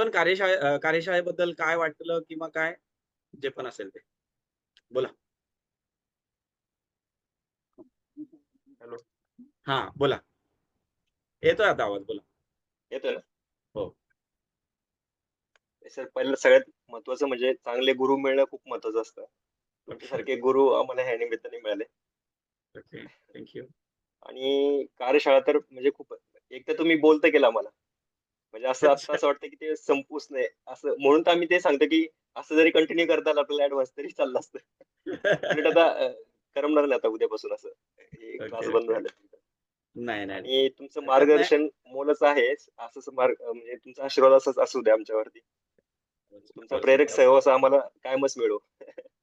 जीवन कार्यशाळेबद्दल काय वाटलं किंवा काय जे पण असेल ते? बोला. हॅलो. हां, बोला. येतोय आता आवाज बोला. येतोय ना? हो. सर पहिलं सगळ्यात महत्त्वाचं म्हणजे चांगले गुरु मिळणं खूप महत्त्वाचं असतं. ओके, तुमच्यासारखे गुरु आम्हाला ह्या निमित्ताने मिळाले. ओके. Thank you. आणि कार्यशाळा तर म्हणजे खूप एक तर तुम्ही बोलतं केलं आम्हाला. म्हणजे असं आत्ता अच्छा. असं वाटतं की ते संपूच नये असं म्हणून तर आम्ही ते सांगतो की असं जरी कंटिन्यू करता आलं आपल्याला ॲडव्हान्स तरी चाललं असतं. उलट आता करमणार नाही आता उद्यापासून असं. हे क्लास ओके, बंद ओके. झाले. नाही, नाही, नाही. आणि तुमचं हरकत नाही. मार्गदर्शन मोलाचं आहे. असंच म्हणजे तुमचा आशीर्वाद असाच असू द्या आमच्यावरती. तुमचा प्रेरक सहवास आम्हाला कायमच मिळो.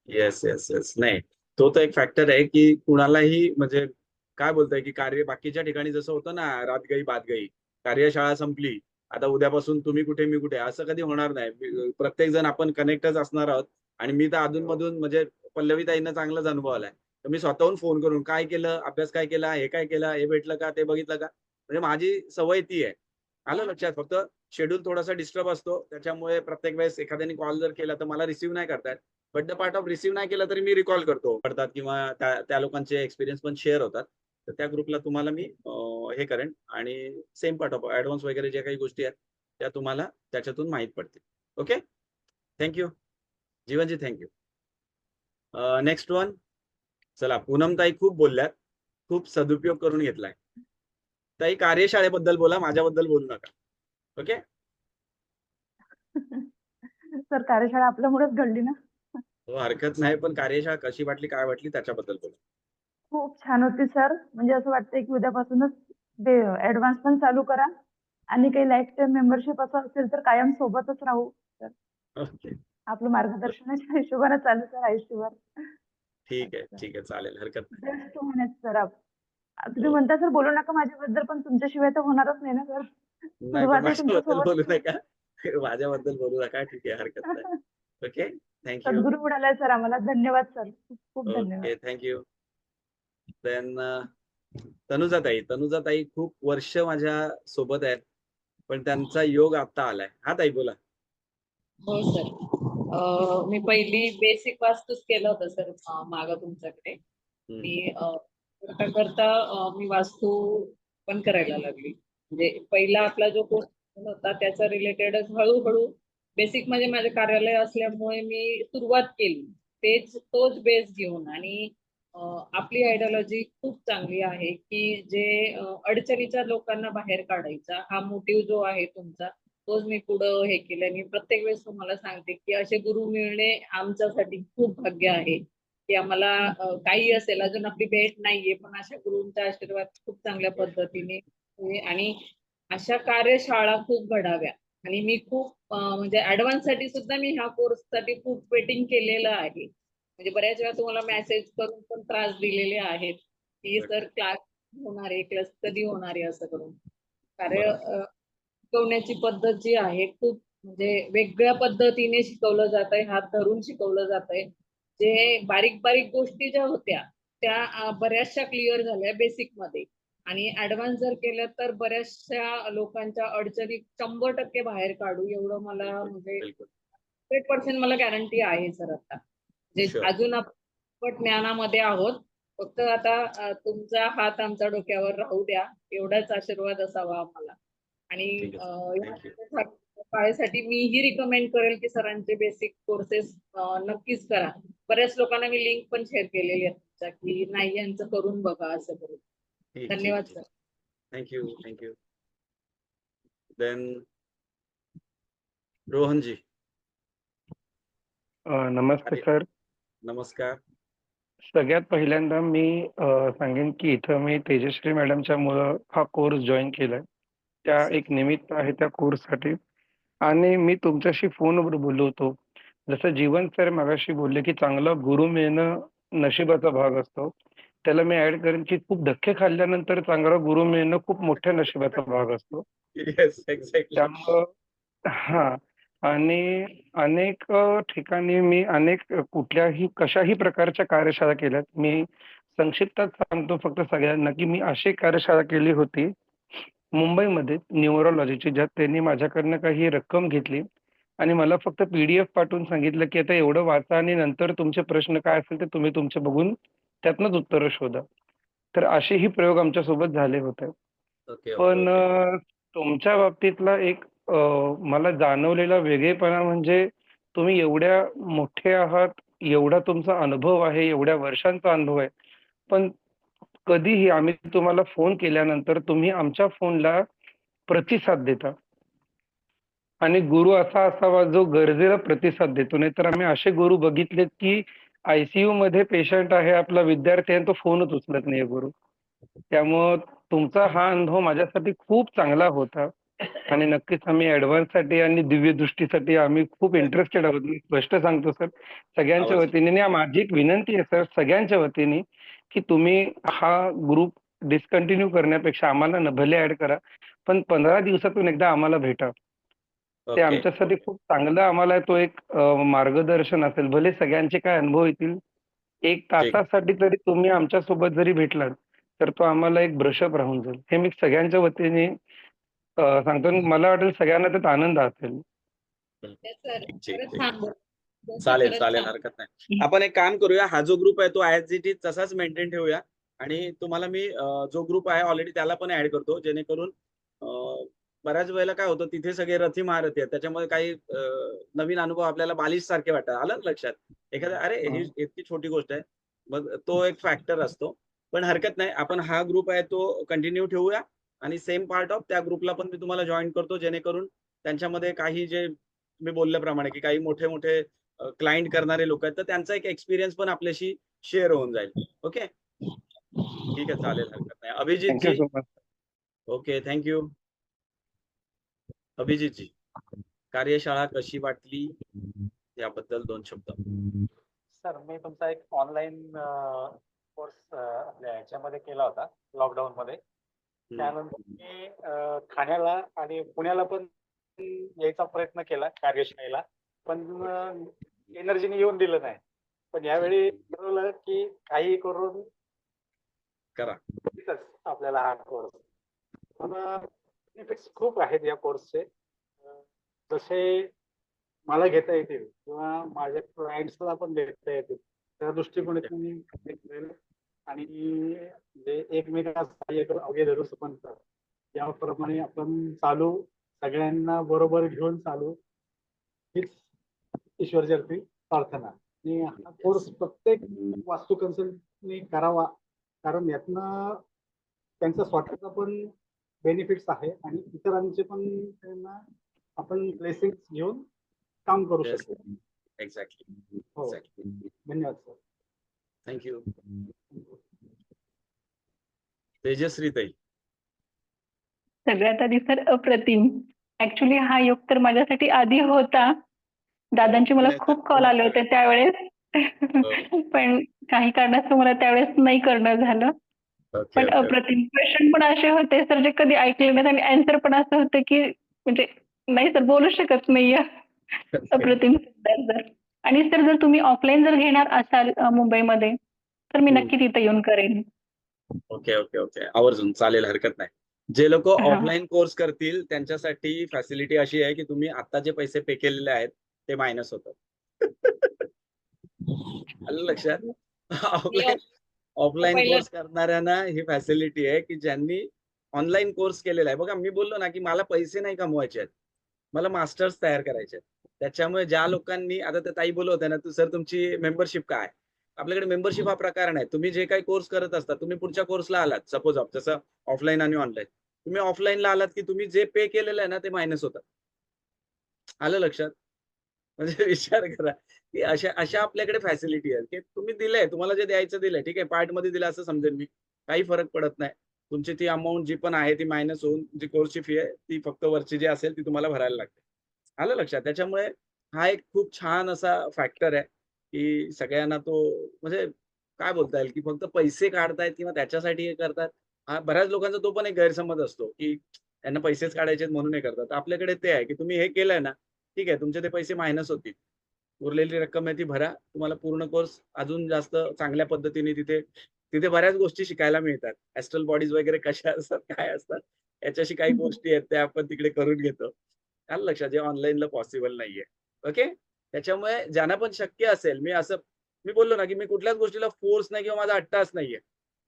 Yes, yes, yes. नाही, तो तर एक फॅक्टर आहे, की कुणालाही म्हणजे काय बोलताय, की कार्य बाकीच्या ठिकाणी जसं होतं ना, रात गई बात गई. कार्यशाळा संपली. आता उद्यापासून तुम्ही कुठे, मी कुठे असं कधी होणार नाही. प्रत्येक जण आपण कनेक्टच असणार आहोत आणि मी तर हो. अधून-मधून म्हणजे पल्लवीताईंना चांगलाच अनुभव आलाय. तर मी स्वतःहून फोन करून काय केलं, अभ्यास काय केला, हे काय केलं, हे भेटलं का, ते बघितलं का? म्हणजे माझी सवय ती आहे. आलं लक्षात? फक्त शेड्यूल थोडासा डिस्टर्ब असतो. त्याच्यामुळे प्रत्येक वेळेस एखाद्याने कॉल जर केला, तर मला रिसीव्ह नाही करता but the part of receive नाही केला तरी मी रिकॉल करतो. पडतात किंवा त्या त्या लोकांचे एक्सपिरियन्स पण शेअर होतात. तर त्या ग्रुपला तुम्हाला मी हे करेन आणि सेम पार्ट ऑफ ॲडव्हान्स वगैरे ज्या काही गोष्टी आहेत, त्या तुम्हाला त्याच्यातून माहीत पडतील. Okay. Thank you. जीवनजी thank you. Next one. चला पूनमताई खूप बोलल्यात. खूप सदुपयोग करून घेतलाय. ताई कार्यशाळेबद्दल बोला, माझ्याबद्दल बोलू नका. ओके. सर कार्यशाळा आपल्यामुळेच घडली ना. हो, हरकत नाही. पण कार्यशाळा कशी वाटली, काय वाटली त्याच्याबद्दल बोला. खूप छान होती सर. म्हणजे असं वाटतंय की उद्यापासूनच ते ॲडव्हान्स पण चालू करा आणि काही लाईफ टाईम मेंबरशिप असं असेल तर कायम सोबतच राहू. तर ओके. आपलं मार्गदर्शनाच्या हिशोबाने चालू सर आयुष्यभर. ठीक आहे, अच्छा. ठीक आहे. चालेल. हरकत नाही. बेस्ट होण्याच सर तुम्ही हो. म्हणता सर बोलू नका माझ्याबद्दल, पण तुमच्याशिवाय तर होणारच नाही ना सर. नाही, पण सुरुवातही माझ्याबद्दल बोलू तुमच्यासोबत. नका. माझ्याबद्दल बोलू नका. ठीक आहे, हरकत नाही. ओके. Thank you. सद्गुरू मिळालाय सर आम्हाला. धन्यवाद सर. खूप खूप धन्यवाद. ओके. Thank you. देन तनुजाताई. तनुजाताई खूप वर्ष माझ्या सोबत आहेत. पण त्यांचा योग आता आलाय. हां, ताई बोला. हो सर. मी पहिली बेसिक वास्तूच केलं होतं सर मागं तुमच्याकडे. हं. मी करता करता मी वास्तू पण करायला लागली. म्हणजे पहिला आपला जो कोर्स होता त्याचा रिलेटेडच हळू-हळू बेसिक म्हणजे माझे कार्यालय असल्यामुळे मी सुरुवात केली. तोच बेस घेऊन आणि आपली आयडिओलॉजी खूप चांगली आहे, की जे अडचणीच्या लोकांना बाहेर काढायचा हा मोटिव्ह जो आहे तुमचा तोच मी पुढं हे केलं. मी प्रत्येक वेळेस तुम्हाला सांगते, की असे गुरु मिळणे आमच्यासाठी खूप भाग्य आहे, की आम्हाला काही असेल अजून आपली भेट नाहीये, पण अशा गुरूंचा आशीर्वाद खूप चांगल्या पद्धतीने आहे आणि अशा कार्यशाळा खूप घडाव्या आणि मी खूप म्हणजे ॲडव्हान्ससाठी सुद्धा मी ह्या कोर्ससाठी खूप वेटिंग केलेलं आहे. म्हणजे बऱ्याच वेळा तुम्हाला मेसेज करून पण त्रास दिलेले आहेत, की सर ओके. क्लास होणार आहे, क्लास कधी होणार आहे असं करून. कार्य बरोबर. शिकवण्याची पद्धत जी आहे खूप म्हणजे वेगळ्या पद्धतीने शिकवलं जातंय, हात धरून शिकवलं जातंय. जे बारीक-बारीक गोष्टी ज्या होत्या, त्या बऱ्याचशा क्लिअर झाल्या बेसिकमध्ये आणि ॲडव्हान्स जर केलं तर बऱ्याचशा लोकांच्या अडचणी 100% बाहेर काढू एवढं मला बिलकुल, म्हणजे बिलकुल. 100% मला गॅरंटी आहे सर आता. म्हणजे शुअर. अजून आपण ज्ञानामध्ये आहोत. फक्त आता तुमचा हात आमच्या डोक्यावर राहू द्या, एवढाच आशीर्वाद असावा आम्हाला. आणि ठीक आहे. Thank you. या काळासाठी मीही रिकमेंड करेल की सरांचे बेसिक कोर्सेस नक्कीच करा. बऱ्याच लोकांना मी लिंक पण शेअर केलेली आहे तुमच्या, की नाही यांचं करून बघा असं करून. ठीक, ठीक, धन्यवाद ठीक. Sir. Thank you, thank you. Then Rohanji. नमस्ते अरे, सर. नमस्कार. सगळ्यात पहिल्यांदा मी सांगेन की इथं मी तेजश्री मॅडमच्या मुळे हा कोर्स जॉइन केलाय. त्या येस सर. एक निमित्त आहे त्या कोर्ससाठी आणि मी तुमच्याशी फोनवर बोललो होतो. जसं जीवन सर मगाशी बोलले, की चांगला गुरु मिळणं नशिबाचा भाग असतो. त्याला मी ॲड करेन, की खूप धक्के खाल्ल्यानंतर चांगला गुरु मिळणं खूप मोठ्या नशिबाचा भाग असतो. Yes, exactly. त्यामुळं हां. आणि अनेक ठिकाणी मी अनेक कुठल्याही कशाही प्रकारच्या कार्यशाळा केल्यात. मी संक्षिप्तात सांगतो फक्त सगळ्यांना, की मी अशी कार्यशाळा केली होती, मुंबईमध्ये न्यूरोलॉजीची, ज्यात त्यांनी माझ्याकडनं काही रक्कम घेतली आणि मला फक्त PDF पाठवून सांगितलं, की आता एवढं वाचा आणि नंतर तुमचे प्रश्न काय असेल ते तुम्ही तुमचे बघून त्यातनंच उत्तरं शोधा. तर असेही प्रयोग आमच्यासोबत झाले होते. ओके, ओके, पण ओके. तुमच्या बाबतीतला एक मला जाणवलेला वेगळेपणा म्हणजे तुम्ही एवढ्या मोठे आहात, एवढा तुमचा अनुभव आहे, एवढ्या वर्षांचा अनुभव आहे. पण कधीही आम्ही तुम्हाला फोन केल्यानंतर तुम्ही आमच्या फोनला प्रतिसाद देता. आणि गुरु असा असावा जो गरजेला प्रतिसाद देतो. नाहीतर आम्ही असे गुरु बघितलेत, की मध्ये पेशंट आहे, आपला विद्यार्थी आहे, तो फोनच उचलत नाहीये गुरु. त्यामुळं तुमचा हा अनुभव माझ्यासाठी खूप चांगला होता आणि नक्कीच आम्ही ॲडव्हान्ससाठी आणि दिव्यदृष्टीसाठी आम्ही खूप इंटरेस्टेड आहोत. मी स्पष्ट सांगतो सर, सगळ्यांच्या आवर्जून. वतीने आणि माझी एक विनंती आहे सर सगळ्यांच्या वतीने, की तुम्ही हा ग्रुप डिस्कंटिन्यू करण्यापेक्षा आम्हाला भले ॲड करा, पण 15 दिवसातून एकदा आम्हाला भेटा. ते ओके, आमच्यासाठी ओके. खूप चांगलं आम्हाला तो एक मार्गदर्शन असेल. भले सगळ्यांचे काय अनुभव येतील. 1 ठीक. तासासाठी जरी तुम्ही आमच्यासोबत जरी भेटलात, तर तो आम्हाला एक ब्रशअप राहून जाईल. हे मी सगळ्यांच्या वतीने सांगतो आणि मला वाटेल सगळ्यांना त्यात आनंद असेल. सर ठीक, ठीक, खरंच ठीक. छान बोलले. चालेल, खरंच चालेल. छान. हरकत नाही. आपण एक काम करूया, हा जो ग्रुप आहे तो ॲज इट इज तसाच मेंटेन ठेवूया आणि तुम्हाला मी जो ग्रुप आहे ऑलरेडी त्याला पण ॲड करतो, जेणेकरून बऱ्याच वेळेला काय होतं तिथे सगळे रथी महारथी आहेत. त्याच्यामुळे काही नवीन अनुभव आपल्याला बालिश सारखे वाटतात. आलं ना लक्षात? एखाद्या अरे ही हं. इतकी छोटी गोष्ट आहे. मग तो एक फॅक्टर असतो. पण हरकत नाही. आपण हा ग्रुप आहे तो कंटिन्यू ठेवूया आणि सेम पार्ट ऑफ त्या ग्रुपला पण मी तुम्हाला जॉइन करतो, जेणेकरून त्यांच्यामध्ये काही जे तुम्ही बोलल्याप्रमाणे, की काही मोठे-मोठे क्लायंट करणारे लोक आहेत, तर त्यांचा एक एक्सपिरियन्स पण आपल्याशी शेअर होऊन जाईल. ओके. ठीक आहे, चालेल, हरकत नाही. Thank you Abhijitji. So much. Okay, thank you. Abhijitji, कार्यशाळा कशी वाटली याबद्दल 2 शब्द. सर, मी तुमचा एक ऑनलाईन कोर्स आपल्या ह्याच्यामध्ये केला होता लॉकडाऊनमध्ये. त्यानंतर मी ठाण्याला आणि पुण्याला पण यायचा प्रयत्न केला कार्यशाळेला, पण एनर्जीने येऊन दिलं नाही. पण यावेळी ठरवलं की काही करून करा. इथंच आपल्याला हा कोर्स पण बेनिफिट्स खूप आहेत या कोर्सचे. जसे मला घेता येतील किंवा माझ्या क्लायंट्सला पण देता येतील त्या दृष्टिकोनातून मी हे केलेलं आणि जे एकमेकांना सहाय्य करून अवघे धरू समजतात याप्रमाणे आपण चालू सगळ्यांना बरोबर घेऊन चालू हीच ईश्वरचरती प्रार्थना. आणि हा कोर्स प्रत्येक वास्तू कन्सल्टने करावा, कारण यातनं त्यांचा स्वतःचा पण बेनिफिट्स आहे आणि इतरांचे पण त्यांना आपण ब्लेसिंग घेऊन काम करू Yes. शकतो. एक्झॅक्टली. हो, एक्झॅक्टली. धन्यवाद सर. Thank you. तेजश्री ताई. सगळ्यात आधी सर अप्रतिम. ऍक्च्युली हा योग तर माझ्यासाठी आधी होता. दादांचे मला पुण्याचा. खूप कॉल आले होते त्यावेळेस. पण काही कारणास्तव मला त्यावेळेस नाही करणं झालं. ओके, पण ओके. अप्रतिम क्वेश्चन पण असे होते सर जे कधी ऐकले नाहीत आणि आन्सर पण असं होतं की म्हणजे नाही सर बोलू शकत नाहीये. अप्रतिम सर. आणि सर जर तुम्ही ऑफलाईन जर घेणार असाल मुंबईमध्ये तर मी नक्की तिथे येऊन करेन. Okay, okay, okay. आवर्जून चालेल, हरकत नाही. जे लोक हा. ऑफलाईन कोर्स करतील त्यांच्यासाठी फॅसिलिटी अशी आहे, की तुम्ही आता जे पैसे पे केलेले आहेत ते मायनस होतात. आलं लक्षात? ऑफलाईन पहिलं- कोर्स करणाऱ्यांना ही फॅसिलिटी आहे, की ज्यांनी ऑनलाईन कोर्स केलेला आहे. बघा मी बोललो ना, की मला पैसे नाही कमवायचे आहेत. मला मास्टर्स तयार करायचे आहेत. त्याच्यामुळे ज्या लोकांनी आता त्या ताई बोलत होत्या ना, सर तुमची मेंबरशिप काय? आपल्याकडे मेंबरशिप हा प्रकार नाही. तुम्ही जे काही कोर्स करत असता, तुम्ही पुढच्या कोर्सला आलात सपोज जसं ऑफलाईन आणि ऑनलाईन. तुम्ही ऑफलाईनला आलात, की तुम्ही जे पे केलेलं आहे ना, ते मायनस होतं. आलं लक्षात? म्हणजे विचार करा, की अशा अशा आपल्याकडे फॅसिलिटी आहेत, की तुम्ही दिलंय, तुम्हाला जे द्यायचं दिलंय, ठीक आहे, पार्टमध्ये दिलं असं समजेल मी. काही फरक पडत नाही. तुमची ती अमाउंट जी पण आहे ती मायनस होऊन जी कोर्सची फी आहे, ती फक्त वरची जी असेल ती तुम्हाला भरायला लागते. आलं लक्षात? त्याच्यामुळे हा एक खूप छान असा फॅक्टर आहे, की सगळ्यांना तो म्हणजे काय बोलता येईल, की फक्त पैसे काढतायत किंवा त्याच्यासाठी हे करतात. हा बऱ्याच लोकांचा तो पण एक गैरसमज असतो, की त्यांना पैसेच काढायचे म्हणून हे करतात. आपल्याकडे ते आहे, की तुम्ही हे केलंय ना, ठीक आहे, तुमचे ते पैसे मायनस होतील. उरलेली रक्कम आहे ती भरा. तुम्हाला पूर्ण कोर्स अजून जास्त चांगल्या पद्धतीने तिथे तिथे बऱ्याच गोष्टी शिकायला मिळतात. ऍस्ट्रल बॉडीज वगैरे कशा असतात, काय असतात, याच्याशी काही गोष्टी आहेत त्या आपण तिकडे करून घेतो. आलं लक्षात, जे ऑनलाईनला पॉसिबल नाहीये. ओके. त्याच्यामुळे ज्यांना पण शक्य असेल, मी बोललो ना, की मी कुठल्याच गोष्टीला फोर्स नाही किंवा माझा अट्टास नाहीये.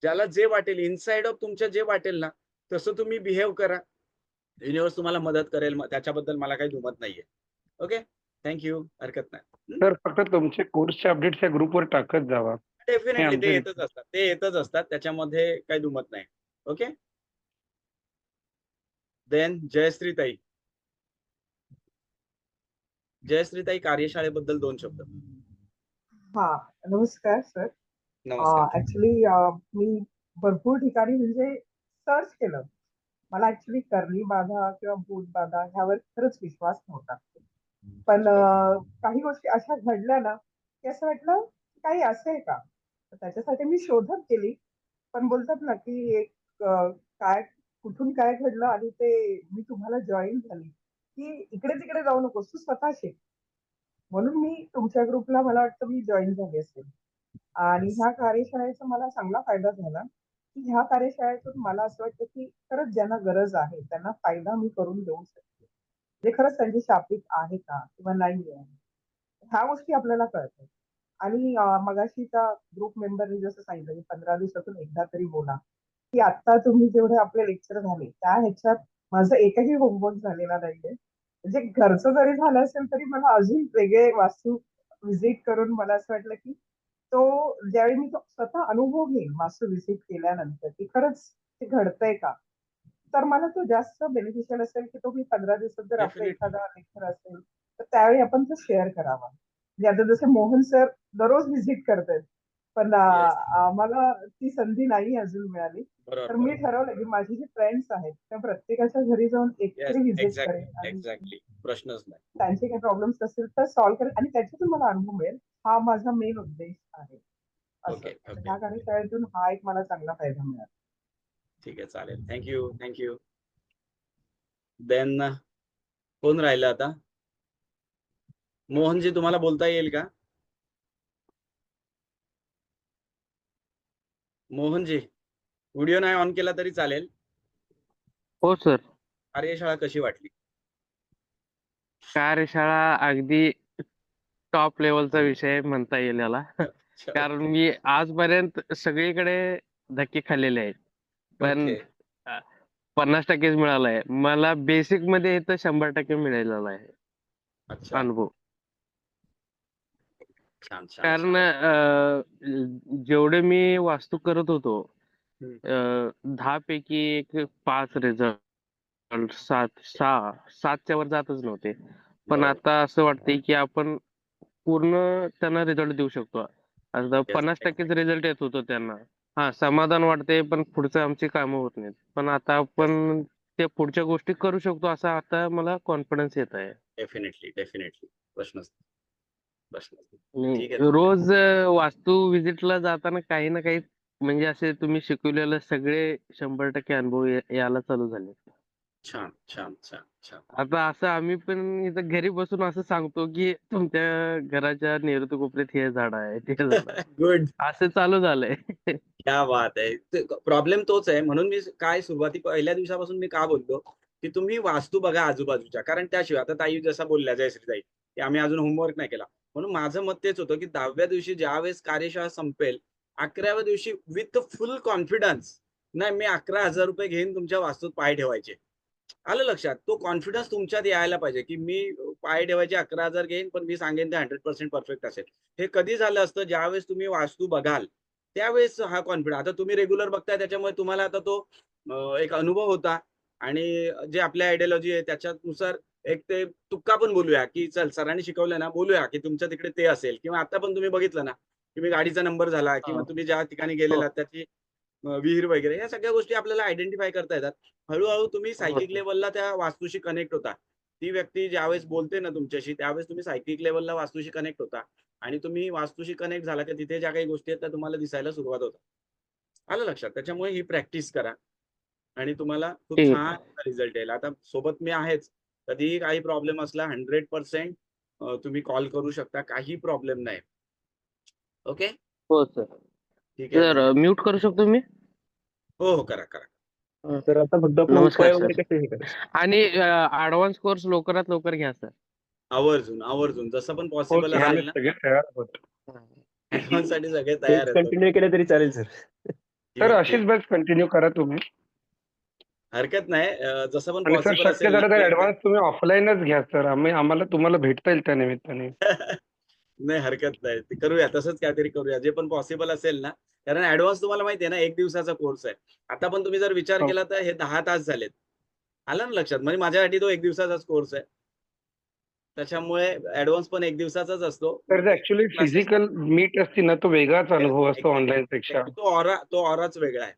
ज्याला जे वाटेल इनसाइड ऑफ तुमच्या जे वाटेल ना, तसं तुम्ही बिहेव करा. युनिव्हर्स तुम्हाला मदत करेल. त्याच्याबद्दल मला काही दुमत नाहीये. ओके. Thank you. हरकत नाही. सर फक्त तुमचे कोर्सचे अपडेट्स या ग्रुपवर टाकत जावा. हे डेफिनेटली ते आमचे येतच असतात. ते येतच असतात. त्याच्यामध्ये काही दुमत नाही. ओके. देन जयश्रीताई. जयश्रीताई, कार्यशाळेबद्दल 2 शब्द. हा नमस्कार सर. नमस्कार. ऍक्च्युली मी भरपूर ठिकाणी म्हणजे सर्च केलं. मला ऍक्च्युली करणी बाधा किंवा भूत बाधा ह्यावर खरंच विश्वास नव्हता. पण काही गोष्टी अशा घडल्या ना की असं वाटलं काही असेल का, तर त्याच्यासाठी मी शोधत गेली. पण बोलतात ना की एक काय कुठून काय घडलं आणि ते मी तुम्हाला जॉईन झाली की इकडे तिकडे जाऊ नकोस, तू स्वतः शिक. म्हणून मी तुमच्या ग्रुपला मला वाटतं मी जॉईन झाली असेल. आणि ह्या कार्यशाळेचा मला चांगला फायदा झाला की ह्या कार्यशाळेतून मला असं वाटतं की खरंच ज्यांना गरज आहे त्यांना फायदा मी करून देऊ शकते. म्हणजे खरंच त्यांची शापित आहे का किंवा नाही आहे, ह्या गोष्टी आपल्याला कळतात. आणि मगाशी त्या ग्रुप मेंबरनी जसं सांगितलं की 15 दिवसातून एकदा तरी बोला, की आता तुम्ही जेवढे आपले लेक्चर झाले त्या ह्याच्यात माझं एकही होमवर्क झालेला नाहीये. म्हणजे घरचं जरी झालं असेल तरी मला अजून वेगळे वास्तू व्हिजिट करून मला असं वाटलं की तो ज्यावेळी मी तो स्वतः अनुभव घेईन वास्तू व्हिजिट केल्यानंतर की खरंच ते घडतंय का, तर मला तो जास्त बेनिफिशियल असेल की तो मी 15 दिवसात जर आपला डेफिनेटली. एखादा लेक्चर असेल तर त्यावेळी आपण तो शेअर करावा. म्हणजे आता जसे मोहन सर दररोज व्हिजिट करतायत, पण येस. आम्हाला ती संधी नाही अजून मिळाली. बरोबर, तर मी बरोबर. ठरवलं की माझे जे फ्रेंड्स आहेत त्या प्रत्येकाच्या घरी जाऊन एक येस. तरी व्हिजिट एक्झॅक्टली, करेन आणि एक्झॅक्टली. प्रश्नच नाही. त्यांचे काही प्रॉब्लेम्स असतील तर सॉल्व्ह करेन आणि त्याच्यातून मला अनुभव मिळेल. हा माझा मेन उद्देश आहे. असं ओके, तर ओके. ह्या कार्यशाळेतून हा एक मला चांगला फायदा मिळाला. ठीक आहे, चालेल. Thank you. देन कोण राहिलं आता? मोहनजी, तुम्हाला बोलता येईल का? मोहनजी, व्हिडिओ नाही ऑन केला तरी चालेल. हो सर. कार्यशाळा कशी वाटली? कार्यशाळा अगदी टॉप लेवलचा विषय म्हणता येईल याला. अच्छा, कारण ओके. मी आजपर्यंत सगळीकडे धक्के खाल्लेले आहेत. पण ओके. 50%च मिळालाय. मला बेसिक मध्ये इथं 100% मिळालेला आहे अच्छा. अनुभव. छान, छान, कारण छान. जेवढे मी वास्तू करत होतो, हम्म. 10 पैकी एक 5 रिझल्ट, 7च्या वर जातच नव्हते. पण बरोबर. आता असं वाटतंय की आपण पूर्ण त्यांना रिझल्ट देऊ शकतो. आता येस, 50%च एक्झॅक्टली. रिझल्ट येत होतो त्यांना. हा, समाधान वाटते, पण पुढचं आमची कामं होत नाहीत. पण आता येस. आपण ते पुढच्या गोष्टी करू शकतो असा आता मला कॉन्फिडन्स येत आहे. डेफिनेटली. प्रश्नच नाही. आणि ठीक आहे. रोज वास्तू व्हिजिटला जाताना काही ना काही म्हणजे असे तुम्ही शिकवलेले सगळे 100% अनुभव यायला चालू झाले. छान. आता असं आम्ही पण इथं घरी बसून असं सांगतो की तुमच्या घराच्या नैऋत्य कोपऱ्यात हे झाड आहे, ते झाड आहे. गुड. असं चालू झालंय. क्या बात आहे. प्रॉब्लेम तोच आहे. म्हणून मी काय पहिल्या दिवसापासून मी का बोलतो, की तुम्ही वास्तू बघा आजूबाजूच्या. कारण त्याशिवाय आता ताई जसा बोलल्या, जयश्रीताई, की आम्ही अजून होमवर्क नाही केला. म्हणून माझं मत तेच होतं, की 10व्या दिवशी ज्यावेळेस कार्यशाळा संपेल, 11व्या दिवशी विथ फुल कॉन्फिडन्स, नाही मी ₹11,000 घेईन तुमच्या वास्तूत पाय ठेवायचे. आलं लक्षात? तो कॉन्फिडन्स तुमच्यात यायला पाहिजे, की मी पाय ठेवायचे 11,000 घेईन, पण मी सांगेन ते 100% परफेक्ट असेल. हे कधी झालं असतं, ज्यावेळेस तुम्ही वास्तू बघाल, त्यावेळेस हा कॉन्फिडन्स. आता तुम्ही रेग्युलर बघताय त्याच्यामुळे तुम्हाला आता तो एक अनुभव होता आणि जे आपल्या आयडियोलॉजी आहे त्याच्यानुसार एक ते तुक्का पण बोलूया, की चल सरांनी शिकवलं ना, बोलूया, की तुमच्या तिकडे ते असेल किंवा आता पण तुम्ही बघितलं ना, की मी गाडीचा नंबर झाला किंवा तुम्ही ज्या ठिकाणी हो, गेलेलात त्याची विहीर वगैरे, या सगळ्या गोष्टी आपल्याला आयडेंटिफाय करता येतात. हळू तुम्ही हो सायकिक सर. लेव्हलला त्या वास्तूशी कनेक्ट होता. ती व्यक्ती ज्यावेळेस बोलते ना तुमच्याशी, त्यावेळेस तुम्ही सायकिक लेव्हलला वास्तूशी कनेक्ट होता आणि तुम्ही वास्तूशी कनेक्ट झाला की तिथे ज्या काही गोष्टी आहेत त्या तुम्हाला दिसायला सुरुवात होतात. आलं लक्षात? त्याच्यामुळे ही प्रॅक्टिस करा आणि तुम्हाला खूप ठीक छान आहे. रिझल्ट येईल. आता सोबत मी आहेच. कधीही काही प्रॉब्लेम असला 100% तुम्ही कॉल करू शकता. काही प्रॉब्लेम नाही. ओके? हो सर. ठीक आहे. तर म्यूट करू शकतो मी? हो हो, करा करा. तर आता फक्त आपला नमस्कार उपाय सर. वगैरे कसे हे करायचे? आणि ऍडव्हान्स कोर्स लवकरात लवकर घ्या सर. आवर्जून आवर्जून जसं पण हो पॉसिबल सर, आम्ही असेल ना, सगळे तयार आहोत. ऍडव्हान्स साठी सगळे तेच तयार आहेत बघा. कंटिन्यू केलं तरी चालेल सर. सर ठीक अशीच बॅच कंटिन्यू करा तुम्ही. हरकत नाही. जसं पण आणि सर पॉसिबल शक्य असेल ना, झालं तर की ऍडव्हान्स तुम्ही ऑफलाईनच घ्या सर. आम्हाला तुम्हाला भेटता येईल त्या निमित्ताने. नाही हरकत नाही. ते करूया, तसंच काहीतरी करूया जे पण पॉसिबल असेल ना. कारण ऍडव्हान्स तुम्हाला माहिती आहे ना, 1 दिवसाचा कोर्स आहे. आता पण तुम्ही जर विचार हो. केला तर हे 10 तास झालेत. आलं ना लक्षात? म्हणजे माझ्यासाठी तो 1 दिवसाचाच कोर्स आहे. त्याच्यामुळे ऍडव्हान्स पण 1 दिवसाचाच असतो. तर ऍक्च्युली क्लासेस फिजिकल मीट असती ना, तो वेगळाच अनुभव असतो ऑनलाईन पेक्षा. तो ऑराच वेगळा आहे.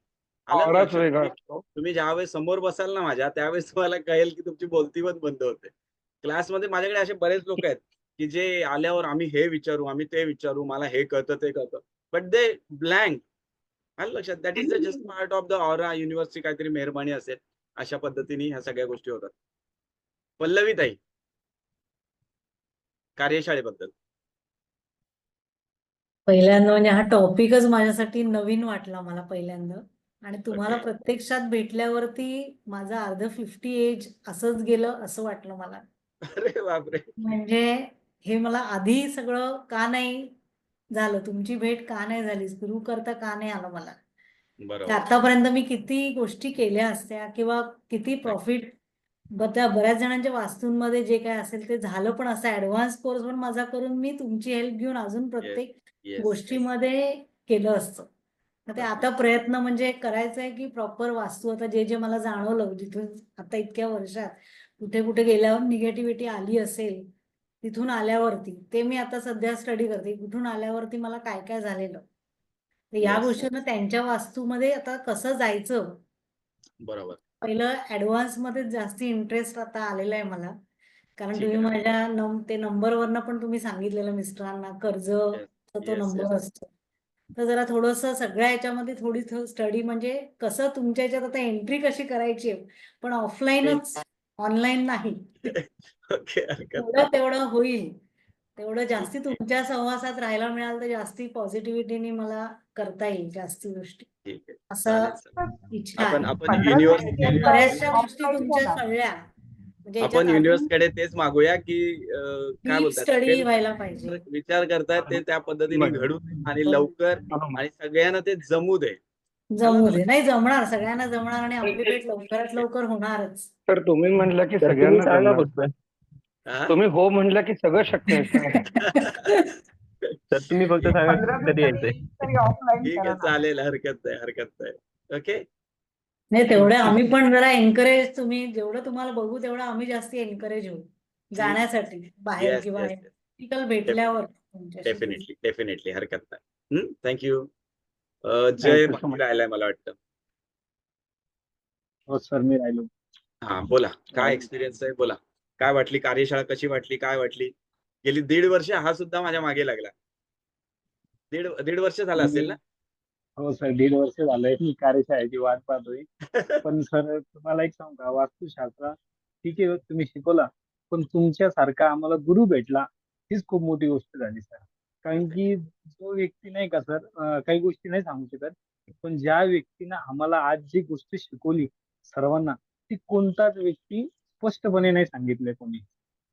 आलं ना ऑराच लक्षात? वेगळा असतो. तुम्ही ज्यावेळेस समोर बसाल ना माझ्या, त्यावेळेस तुम्हाला कळेल की तुमची बोलती पण बंद होते. क्लासमध्ये माझ्याकडे असे बरेच लोक आहेत, की जे आल्यावर आम्ही हे विचारू, आम्ही ते विचारू, मला हे कळतं, ते कळतं. But they blank. आलं लक्षात? That is the just part of the aura. युनिव्हर्सची काहीतरी मेहरबानी असेल. अशा पद्धतीने ह्या सगळ्या गोष्टी होतात. पल्लवी ताई, कार्यशाळेबद्दल. पहिल्यांदा म्हणजे हा टॉपिकच माझ्यासाठी नवीन वाटला मला पहिल्यांदा. आणि तुम्हाला ओके. प्रत्यक्षात भेटल्यावरती माझं अर्ध 50 एज असंच गेलं असं वाटलं मला. अरे बापरे! म्हणजे हे मला आधी सगळं का नाही झालं, तुमची भेट का नाही झाली, सुरू करता का नाही आलं मला. की बरोबर. आतापर्यंत मी किती गोष्टी केल्या असत्या किंवा किती प्रॉफिट त्या बऱ्याच जणांच्या वास्तूंमध्ये जे काय असेल ते झालं पण असं ऍडव्हान्स कोर्स पण माझा करून मी तुमची हेल्प घेऊन अजून येस, प्रत्येक येस, येस. गोष्टीमध्ये केलं असतं. तर ते आता नक्कीच. प्रयत्न म्हणजे करायचं आहे की प्रॉपर वास्तू आता जे मला जाणवलं जिथून आता इतक्या वर्षात कुठे कुठे गेल्यावर निगेटिव्हिटी आली असेल, तिथून आल्यावरती ते मी आता सध्या स्टडी करते. कुठून आल्यावरती मला काय काय झालेलं. तर या येस. गोष्टींना त्यांच्या वास्तूमध्ये आता कसं जायचं, बरोबर. पहिलं ऍडव्हान्स मध्ये जास्ती इंटरेस्ट आता आलेला आहे मला. कारण ठीक तुम्ही आहे. माझ्या ते नंबरवरनं पण तुम्ही सांगितलेलं मिस्टरांना येस, कर्जचा तो येस, नंबर येस. असतो. तर जरा थोडंसं सगळ्या ह्याच्यामध्ये थोडी स्टडी म्हणजे कसं तुमच्या ह्याच्यात आता एंट्री कशी करायची आहे, पण ऑफलाईनच, ऑनलाईन नाही. ओके, हरकत तेवढं नाही. तेवढं होईल. तेवढं ठीक जास्ती आहे. तुमच्या सहवासात राहायला मिळालं तर जास्ती पॉझिटिव्हिटीने मला करता येईल जास्ती गोष्टी. ठीक आहे. असं चालेल, चालेल. इच्छा आपण आहे. आपण 15-20 आणि बऱ्याचशा दिवसाचा गोष्टी ऑफलाईन घ्या तुमच्या ना. कळल्या. म्हणजे आपण याच्यात अजून युनिव्हर्सकडे तेच मागूया, की काय डीप बोलतात, स्टडी ते व्हायला पाहिजे. विचार करतायत ते त्या पद्धतीने घडू दे आणि लवकर आणि सगळ्यांना ते जमू दे. आलं जमू ना दे. लक्षात? नाही जमणार, सगळ्यांना जमणार आणि आपली भेट लवकरात लवकर होणारच. तर तुम्ही म्हणला की तर तुम्ही सगळ्यांना सांगा जमणार. फक्त. हां? तुम्ही हो म्हणला की सगळं शक्य आहे सर. तर तुम्ही फक्त सांगा 15 कधी यायचंय. दिवसांनी तरी ऑफलाईन ठीक करा आहे, ना. चालेल. हरकत नाही, हरकत नाही. ओके. नाही तेवढे आम्ही पण जरा एनकरेज, तुम्ही जेवढं तुम्हाला बघू तेवढं आम्ही जास्ती एनकरेज होऊ ठीक. जाण्यासाठी बाहेर येस, किंवा येस, येस. प्रॅक्टिकल भेटल्यावर तुमच्याशी बोलू. Definitely, definitely. हरकत नाही. थँक्यू. जय थँक्यू सो बाकी मच. राहिलाय मला वाटतं. हो सर, मी राहिलो. हां, बोला. काय एक्सपिरियन्स आहे? बोला. काय वाटली कार्यशाळा? कशी वाटली? काय वाटली? गेली 1.5 वर्ष हा सुद्धा माझ्या मागे लागला. दीड वर्ष झालं असेल ना? हो सर, 1.5 वर्ष झालंय मी कार्यशाळेची वाट पाहतोय. पण सर तुम्हाला एक सांगू का, वास्तुशास्त्र ठीक आहे तुम्ही शिकवला, पण तुमच्यासारखा आम्हाला गुरु भेटला हीच खूप मोठी गोष्ट झाली सर. कारण की जो व्यक्ती नाही का सर, काही गोष्टी नाही सांगू शकत, पण ज्या व्यक्तीनं आम्हाला आज जी गोष्ट शिकवली सर्वांना, ती कोणताच व्यक्ती स्पष्टपणे नाही सांगितलंय कोणी.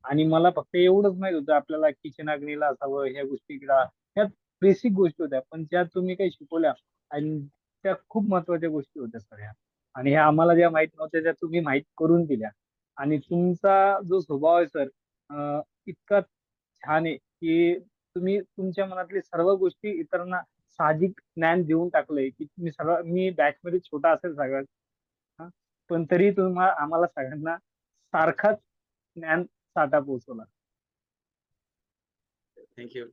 आणि मला फक्त एवढंच माहित होतं आपल्याला किचन अग्नीला असावं, ह्या गोष्टी ह्या बेसिक गोष्टी होत्या, पण ज्या तुम्ही काही शिकवल्या आणि त्या खूप महत्वाच्या गोष्टी होत्या सगळ्या. आणि ह्या आम्हाला ज्या माहित नव्हत्या त्या तुम्ही माहित करून दिल्या. आणि तुमचा जो स्वभाव आहे सर, इतका छान आहे की तुम्ही तुमच्या मनातली सर्व गोष्टी इतरांना साहजिक ज्ञान देऊन टाकलंय, की तुम्ही सर्व, मी बॅच मध्ये छोटा असेल सगळ्यात, हा, पण तरी आम्हाला सगळ्यांना सारखाच ज्ञान साठा पोहोचवला. थँक्यू.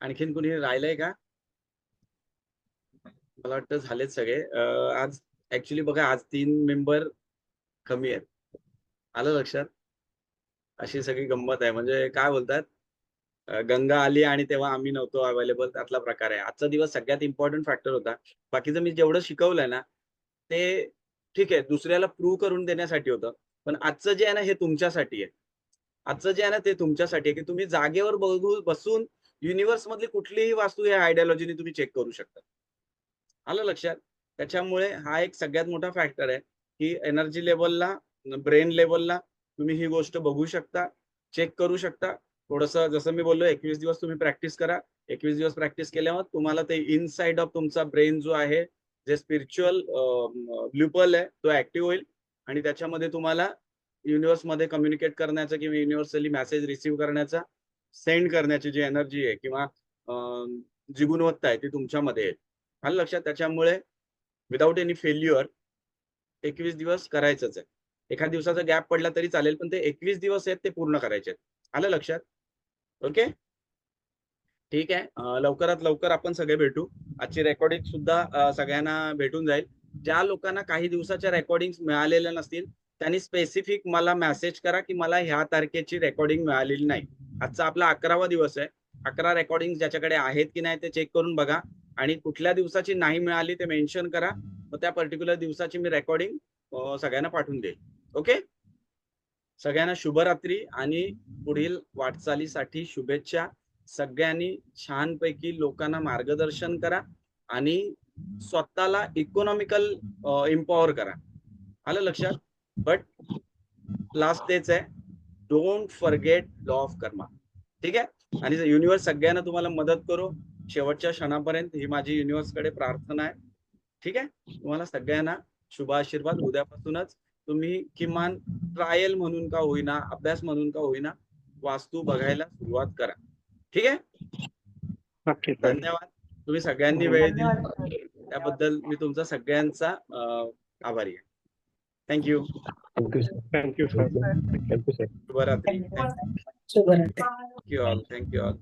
आणखीन कुणी राहिलंय का? मला वाटतं झालेत सगळे. आज ऍक्च्युली बघा, आज 3 मेंबर कमी आहेत. आलं लक्षात? अशी सगळी गंमत आहे. म्हणजे काय बोलतात, गंगा आली आणि तेव्हा आम्ही नव्हतो अवेलेबल, त्यातला प्रकार आहे. आजचा दिवस सगळ्यात इम्पॉर्टंट फॅक्टर होता. बाकीचं मी जेवढं शिकवलंय ना, ते ठीक आहे दुसऱ्याला प्रूव्ह करून देण्यासाठी होतं. पण आजचं जे आहे ना, हे तुमच्यासाठी आहे. आजचं जे आहे ना, ते तुमच्यासाठी आहे, की तुम्ही जागेवर बसून युनिव्हर्स मधली कुठलीही वास्तू या आयडियोलॉजीने तुम्ही चेक करू शकता. आलं लक्षात? त्याच्यामुळे हा एक सगळ्यात मोठा फॅक्टर आहे की एनर्जी लेवलला, ब्रेन लेवलला तुम्ही ही गोष्ट बघू शकता, चेक करू शकता. थोडंसं जसं मी बोललो 21 दिवस तुम्ही प्रॅक्टिस करा. 21 दिवस प्रॅक्टिस केल्यावर तुम्हाला ते इनसाइड ऑफ तुमचा ब्रेन जो आहे, जे स्पिरिच्युअल लूपल आहे तो ऍक्टिव्ह होईल आणि त्याच्यामध्ये तुम्हाला युनिव्हर्स मध्ये कम्युनिकेट करण्याचा किंवा युनिव्हर्सली मेसेज रिसीव्ह करण्याचा, सेंड करण्याची जी एनर्जी आहे किंवा जी गुणवत्ता आहे ती तुमच्यामध्ये येईल. आलं लक्षात? त्याच्यामुळे विदाउट एनी फेल्युअर 21 दिवस करायचंच आहे. एखाद दिवसाचा गॅप पडला तरी चालेल, पण ते 21 दिवस आहेत ते पूर्ण करायचे आहेत. आलं लक्षात? ओके, ठीक आहे. लवकरात लवकर आपण सगळे भेटू. आजची रेकॉर्डिंग सुद्धा सगळ्यांना भेटून जाईल. ज्या लोकांना काही दिवसाच्या रेकॉर्डिंग मिळालेल्या नसतील त्यांनी स्पेसिफिक मला मेसेज करा की मला ह्या तारखेची रेकॉर्डिंग मिळालेली नाही. आजचा आपला 11वा दिवस आहे. 11 रेकॉर्डिंग ज्याच्याकडे आहेत की नाही ते चेक करून बघा आणि कुठल्या दिवसाची नाही मिळाली ते मेन्शन करा. मग त्या पर्टिक्युलर दिवसाची मी रेकॉर्डिंग सगळ्यांना पाठवून देईल. ओके, सगळ्यांना शुभरात्री आणि पुढील वाटचालीसाठी शुभेच्छा. सगळ्यांनी छानपैकी लोकांना मार्गदर्शन करा आणि स्वतःला इकॉनॉमिकल एम्पॉवर करा. आलं लक्षात? बट लास्ट तेच आहे, डोंट फॉरगेट लॉ ऑफ कर्मा. ठीक आहे? आणि युनिव्हर्स सगळ्यांना तुम्हाला मदत करो शेवटच्या क्षणापर्यंत, ही माझी युनिव्हर्सकडे प्रार्थना आहे. ठीक आहे? तुम्हाला सगळ्यांना शुभ आशीर्वाद. उद्यापासूनच तुम्ही किमान ट्रायल म्हणून का होईना, अभ्यास म्हणून का होईना वास्तू बघायला सुरुवात करा. ठीक आहे? नक्कीच. धन्यवाद. तुम्ही सगळ्यांनी वेळ दिली त्याबद्दल मी तुमचा सगळ्यांचा आभारी आहे. थँक्यू. Thank you sir. शुभरात्री. शुभरात्री. Thank you all. Thank you all.